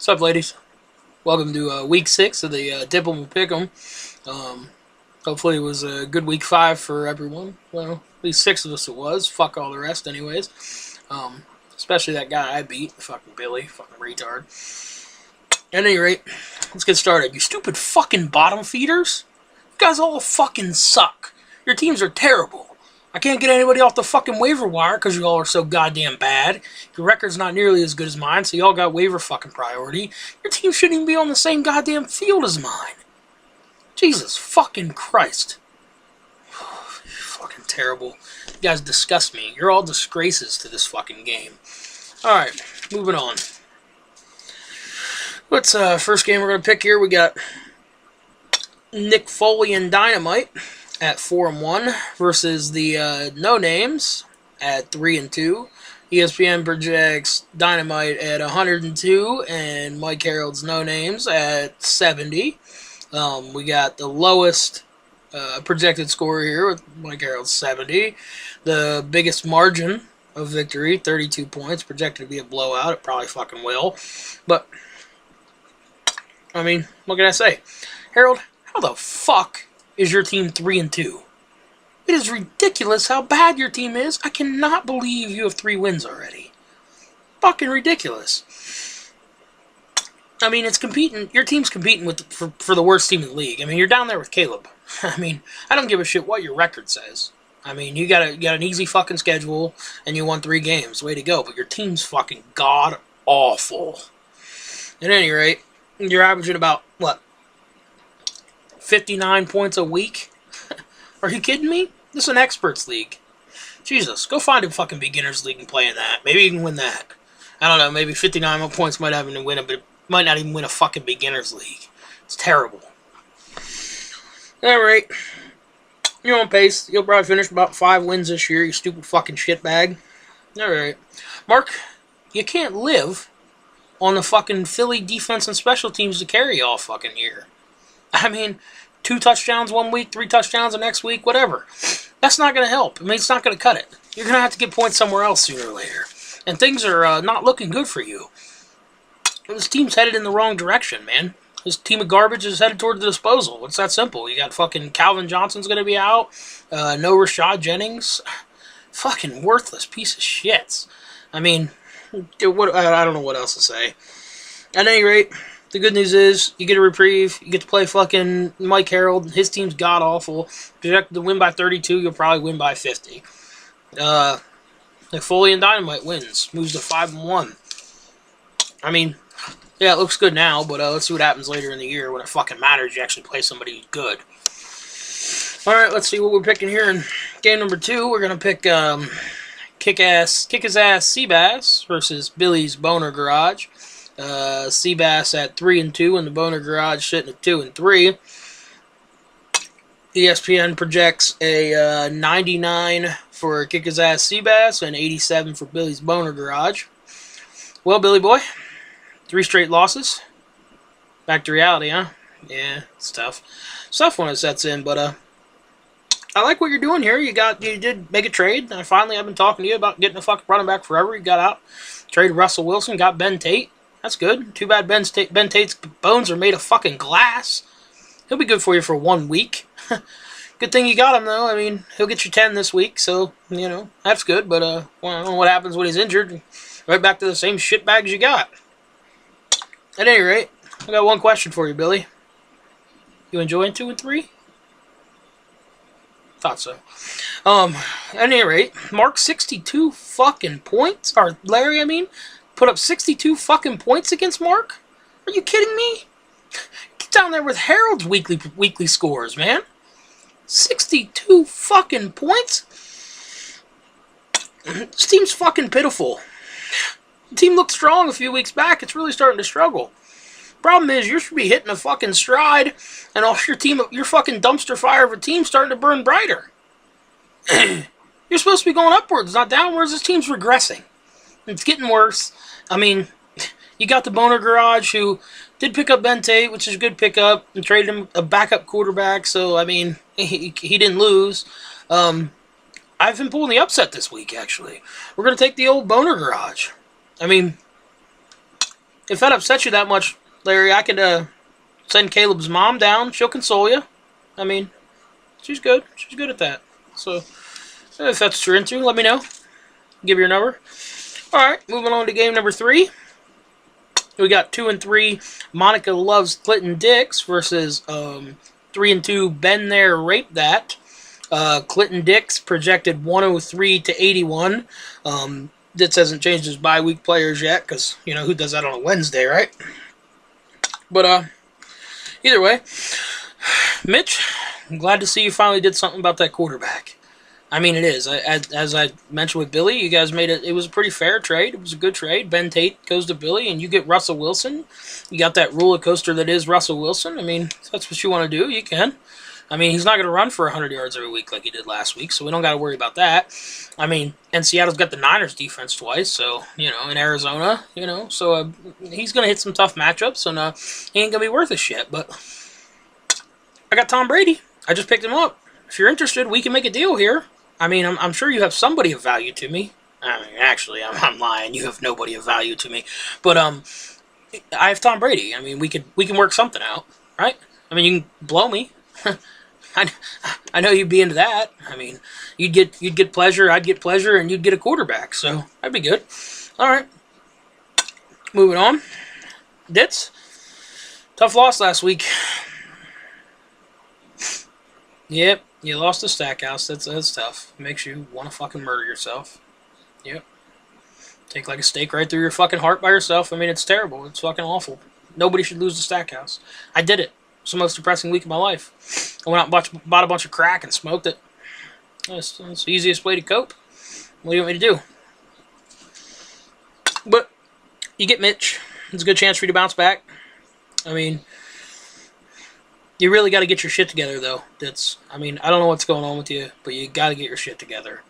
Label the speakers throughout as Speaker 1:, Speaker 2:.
Speaker 1: What's up, ladies? Welcome to week 6 of the Dippable Pick'em. Hopefully it was a good week 5 for everyone. Well, at least 6 of us it was. Fuck all the rest anyways. Especially that guy I beat, fucking Billy, fucking retard. At any rate, let's get started. You stupid fucking bottom feeders. You guys all fucking suck. Your teams are terrible. I can't get anybody off the fucking waiver wire because you all are so goddamn bad. Your record's not nearly as good as mine, so y'all got waiver fucking priority. Your team shouldn't even be on the same goddamn field as mine. Jesus fucking Christ. Fucking terrible. You guys disgust me. You're all disgraces to this fucking game. Alright, moving on. What's first game we're going to pick here? We got Nick Foley and Dynamite at 4-1 versus the No Names at 3-2. ESPN projects Dynamite at 102 and Mike Harold's No Names at 70. We got the lowest projected score here with Mike Harold's 70. The biggest margin of victory, 32 points, projected to be a blowout. It probably fucking will. But, I mean, what can I say? Harold, how the fuck is your team 3-2? It is ridiculous how bad your team is. I cannot believe you have 3 wins already. Fucking ridiculous. I mean, it's competing. Your team's competing with for the worst team in the league. I mean, you're down there with Caleb. I mean, I don't give a shit what your record says. I mean, you got an easy fucking schedule and you won 3 games. Way to go. But your team's fucking god awful. At any rate, you're averaging about what? 59 points a week? Are you kidding me? This is an experts league. Jesus, go find a fucking beginners league and play in that. Maybe you can win that. I don't know, maybe 59 points might have to win it, but it might not even win a fucking beginners league. It's terrible. Alright. You're on pace. You'll probably finish about 5 wins this year, you stupid fucking shitbag. Alright. Mark, you can't live on the fucking Philly defense and special teams to carry all fucking year. I mean, 2 touchdowns one week, 3 touchdowns the next week, whatever. That's not going to help. I mean, it's not going to cut it. You're going to have to get points somewhere else sooner or later. And things are not looking good for you. This team's headed in the wrong direction, man. This team of garbage is headed toward the disposal. It's that simple. You got fucking Calvin Johnson's going to be out. No Rashad Jennings. Fucking worthless piece of shit. I mean, I don't know what else to say. At any rate, the good news is you get a reprieve. You get to play fucking Mike Harold. His team's god-awful. Projected to win by 32. You'll probably win by 50. Nick Foley and Dynamite wins. Moves to 5-1. I mean, yeah, it looks good now, but let's see what happens later in the year when it fucking matters. You actually play somebody who's good. Alright, let's see what we're picking here in game number 2. We're going to pick Kick-His-Ass Seabass versus Billy's Boner Garage. Seabass at 3-2 and the Boner Garage sitting at 2-3. ESPN projects a 99 for Kick-His-Ass Seabass and 87 for Billy's Boner Garage. Well, Billy boy, 3 straight losses. Back to reality, huh? Yeah, it's tough. It's tough when it sets in, but I like what you're doing here. You did make a trade. I've been talking to you about getting a fucking running back forever. You got out, traded Russell Wilson, got Ben Tate. That's good. Too bad Ben Tate's bones are made of fucking glass. He'll be good for you for 1 week. Good thing you got him, though. I mean, he'll get you 10 this week, so, you know, that's good. But, I don't know what happens when he's injured. Right back to the same shitbags you got. At any rate, I got one question for you, Billy. You enjoying 2-3? Thought so. At any rate, Mark 62 fucking points. Or Larry, I mean. Put up 62 fucking points against Mark? Are you kidding me? Get down there with Harold's weekly scores, man. 62 fucking points? This team's fucking pitiful. The team looked strong a few weeks back. It's really starting to struggle. Problem is, you should be hitting a fucking stride, and all your fucking dumpster fire of a team's starting to burn brighter. You're supposed to be going upwards, not downwards. This team's regressing. It's getting worse. I mean, you got the Boner Garage, who did pick up Ben Tate, which is a good pickup, and traded him a backup quarterback, so, I mean, he didn't lose. I've been pulling the upset this week, actually. We're going to take the old Boner Garage. I mean, if that upsets you that much, Larry, I could send Caleb's mom down. She'll console you. I mean, she's good. She's good at that. So, if that's what you're into, let me know. Give your number. Alright, moving on to game number 3. We got 2 and 3. Monica Loves Clinton Dix versus 3 and 2. Been There, Rape That. Clinton Dix projected 103 to 81. Ditz hasn't changed his bye-week players yet, because, you know, who does that on a Wednesday, right? But, either way, Mitch, I'm glad to see you finally did something about that quarterback. I mean, it is. As I mentioned with Billy, you guys made it. It was a pretty fair trade. It was a good trade. Ben Tate goes to Billy, and you get Russell Wilson. You got that roller coaster that is Russell Wilson. I mean, if that's what you want to do, you can. I mean, he's not going to run for 100 yards every week like he did last week, so we don't got to worry about that. I mean, and Seattle's got the Niners defense twice, so, you know, in Arizona, you know, so he's going to hit some tough matchups, and he ain't going to be worth a shit. But I got Tom Brady. I just picked him up. If you're interested, we can make a deal here. I mean, I'm sure you have somebody of value to me. I mean, actually, I'm lying. You have nobody of value to me. But I have Tom Brady. I mean, we can work something out, right? I mean, you can blow me. I know you'd be into that. I mean, you'd get pleasure, I'd get pleasure, and you'd get a quarterback. So that'd be good. All right, moving on. Ditz, tough loss last week. Yep, you lost to Stackhouse. That's tough. Makes you want to fucking murder yourself. Yep. Take like a stake right through your fucking heart by yourself. I mean, it's terrible. It's fucking awful. Nobody should lose to Stackhouse. I did it. It's the most depressing week of my life. I went out and bought a bunch of crack and smoked it. That's the easiest way to cope. What do you want me to do? But you get Mitch. It's a good chance for you to bounce back. I mean, you really got to get your shit together, though. I mean, I don't know what's going on with you, but you got to get your shit together.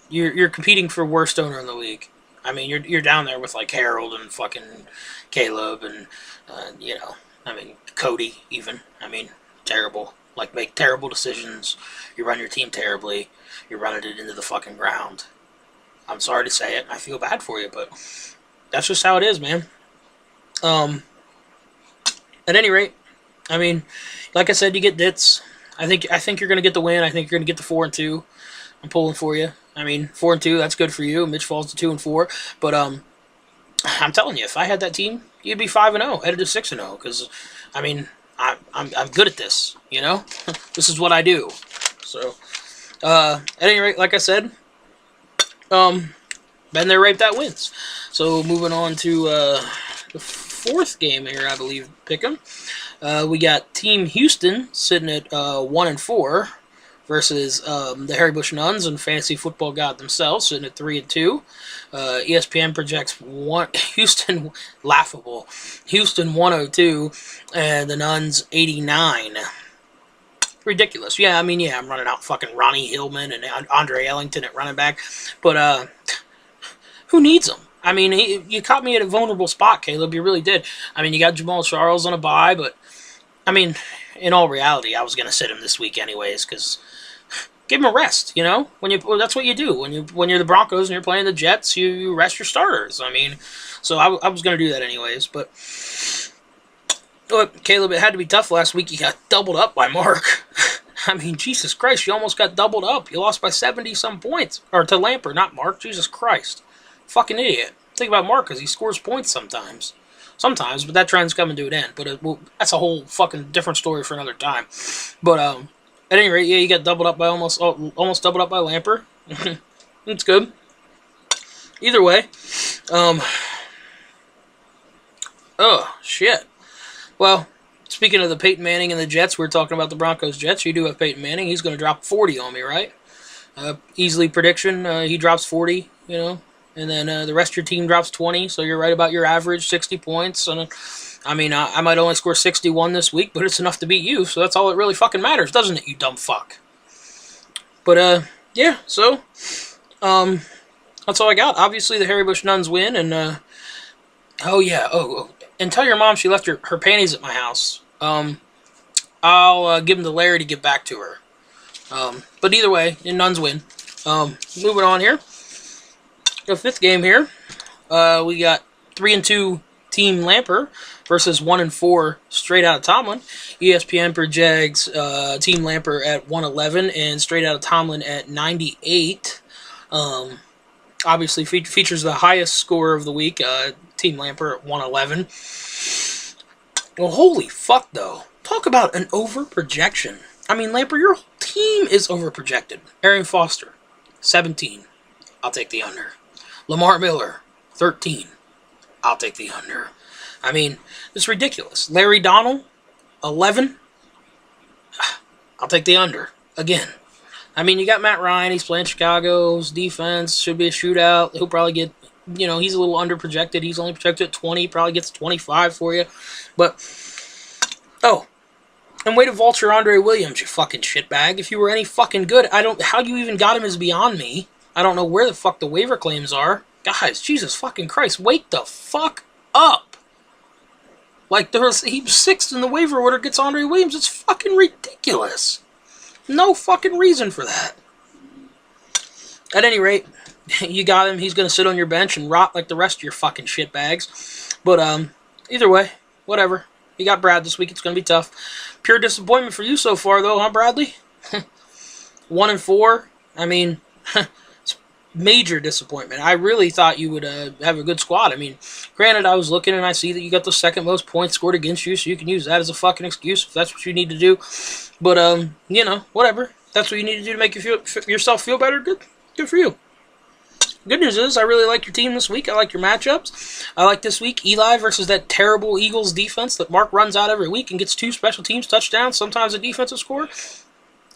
Speaker 1: You're competing for worst owner in the league. I mean, you're down there with like Harold and fucking Caleb and you know, I mean Cody even. I mean, terrible. Like, make terrible decisions. You run your team terribly. You're running it into the fucking ground. I'm sorry to say it. I feel bad for you, but that's just how it is, man. At any rate, I mean, like I said, you get Ditz. I think you're gonna get the win. I think you're gonna get the 4 and 2. I'm pulling for you. I mean, 4 and 2. That's good for you. Mitch falls to 2 and 4. But I'm telling you, if I had that team, you'd be 5 and 0, headed to 6 and 0. Because I mean, I'm good at this. You know, this is what I do. So at any rate, like I said, Been There, Rape That wins. So moving on to the 4th game here, I believe, pick'em. We got Team Houston sitting at 1 and 4 versus the Harry Bush Nuns and Fantasy Football God themselves sitting at 3 and 2. ESPN projects Houston laughable. Houston 102 and the Nuns 89. Ridiculous. Yeah, I mean, yeah, I'm running out fucking Ronnie Hillman and Andre Ellington at running back, but who needs them? I mean, you caught me at a vulnerable spot, Caleb. You really did. I mean, you got Jamal Charles on a bye, but I mean, in all reality, I was gonna sit him this week anyways, because give him a rest. You know, that's what you do when you're the Broncos and you're playing the Jets. You rest your starters. I mean, so I was gonna do that anyways, but look, Caleb, it had to be tough last week. You got doubled up by Mark. I mean, Jesus Christ, you almost got doubled up. You lost by 70-some points. Or to Lamper, not Mark. Jesus Christ. Fucking idiot. Think about Mark, because he scores points sometimes. Sometimes, but that trend's coming to an end. But that's a whole fucking different story for another time. But at any rate, yeah, you got doubled up by almost doubled up by Lamper. It's good. Either way, oh, shit. Well, speaking of the Peyton Manning and the Jets, we're talking about the Broncos Jets. You do have Peyton Manning. He's going to drop 40 on me, right? Easily prediction. He drops 40, you know. And then the rest of your team drops 20, so you're right about your average, 60 points. And I mean, I might only score 61 this week, but it's enough to beat you, so that's all that really fucking matters, doesn't it, you dumb fuck? But, yeah, so, that's all I got. Obviously, the Harry Bush Nuns win, and, oh, yeah, and tell your mom she left her panties at my house. I'll give them to Larry to give back to her. But either way, the Nuns win. Moving on here. The 5th game here, we got 3-2 Team Lamper versus 1-4 Straight Outta Tomlin. ESPN projects Team Lamper at 111 and Straight Outta Tomlin at 98. Obviously features the highest score of the week, Team Lamper at 111. Well, holy fuck, though. Talk about an over-projection. I mean, Lamper, your whole team is over-projected. Arian Foster, 17. I'll take the under. Lamar Miller, 13. I'll take the under. I mean, it's ridiculous. Larry Donnell, 11. I'll take the under. Again. I mean, you got Matt Ryan. He's playing Chicago's defense. Should be a shootout. He'll probably get, he's a little under-projected. He's only projected at 20. Probably gets 25 for you. But, and way to vulture Andre Williams, you fucking shitbag. If you were any fucking good, how you even got him is beyond me. I don't know where the fuck the waiver claims are. Guys, Jesus fucking Christ, wake the fuck up. Like, he was 6th in the waiver order, gets Andre Williams. It's fucking ridiculous. No fucking reason for that. At any rate, you got him. He's going to sit on your bench and rot like the rest of your fucking shitbags. But, either way, whatever. You got Brad this week. It's going to be tough. Pure disappointment for you so far, though, huh, Bradley? 1-4. I mean, it's major disappointment. I really thought you would have a good squad. I mean, granted, I was looking and I see that you got the second most points scored against you, so you can use that as a fucking excuse if that's what you need to do. But, whatever. That's what you need to do to make yourself feel better. Good for you. Good news is, I really like your team this week. I like your matchups. I like this week Eli versus that terrible Eagles defense that Mark runs out every week and gets 2 special teams touchdowns. Sometimes a defensive score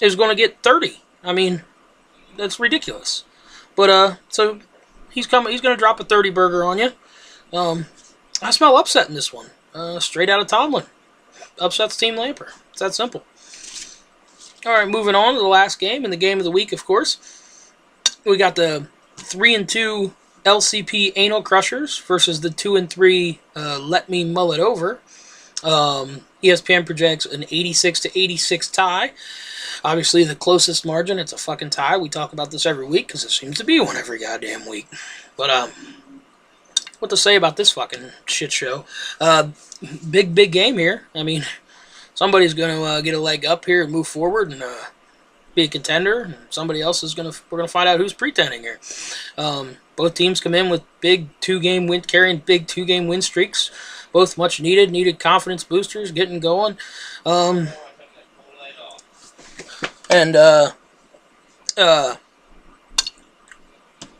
Speaker 1: is going to get 30. I mean, that's ridiculous. But, so, he's going to drop a 30 burger on you. I smell upset in this one. Straight Outta Tomlin. Upsets Team Lamper. It's that simple. Alright, moving on to the last game, and the game of the week, of course. We got the 3-2 LCP Anal Crushers versus the 2-3 Let Me Mull It Over. ESPN projects an 86-86 tie. Obviously, the closest margin, it's a fucking tie. We talk about this every week because it seems to be one every goddamn week. But, what to say about this fucking shit show? Big game here. I mean, somebody's going to get a leg up here and move forward and be a contender. Somebody else is we're going to find out who's pretending here. Both teams come in with big 2-game win, carrying big 2-game win streaks. Both much needed confidence boosters, getting going.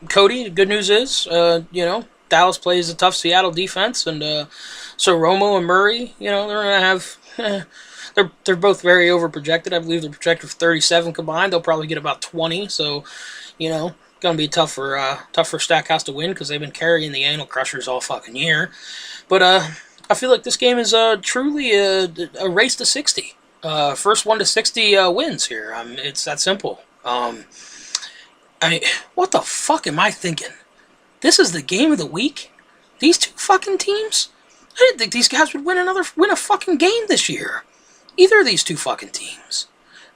Speaker 1: Cody, the good news is, Dallas plays a tough Seattle defense, and so Romo and Murray, they're going to have... They're both very over-projected. I believe they're projected for 37 combined. They'll probably get about 20, so, going to be tough for Stackhouse to win because they've been carrying the Anal Crushers all fucking year. But I feel like this game is truly a race to 60. First 1 to 60 wins here. It's that simple. What the fuck am I thinking? This is the game of the week? These two fucking teams? I didn't think these guys would win a fucking game this year. Either of these two fucking teams.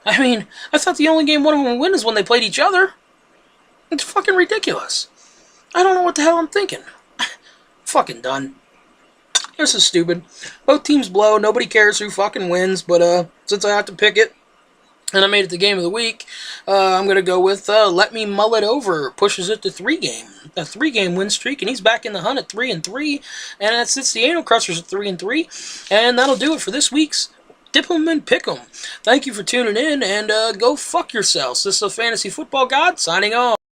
Speaker 1: I mean, I thought the only game one of them would win is when they played each other. It's fucking ridiculous. I don't know what the hell I'm thinking. Fucking done. This is stupid. Both teams blow. Nobody cares who fucking wins. But since I have to pick it, and I made it the game of the week, I'm going to go with Let Me Mull It Over. Pushes it to 3-game. A 3-game win streak, and he's back in the hunt at 3-3. And that sits the Anal Crushers at 3-3. And that'll do it for this week's Diploman Pick'em. Thank you for tuning in, and go fuck yourselves. This is a Fantasy Football God signing off.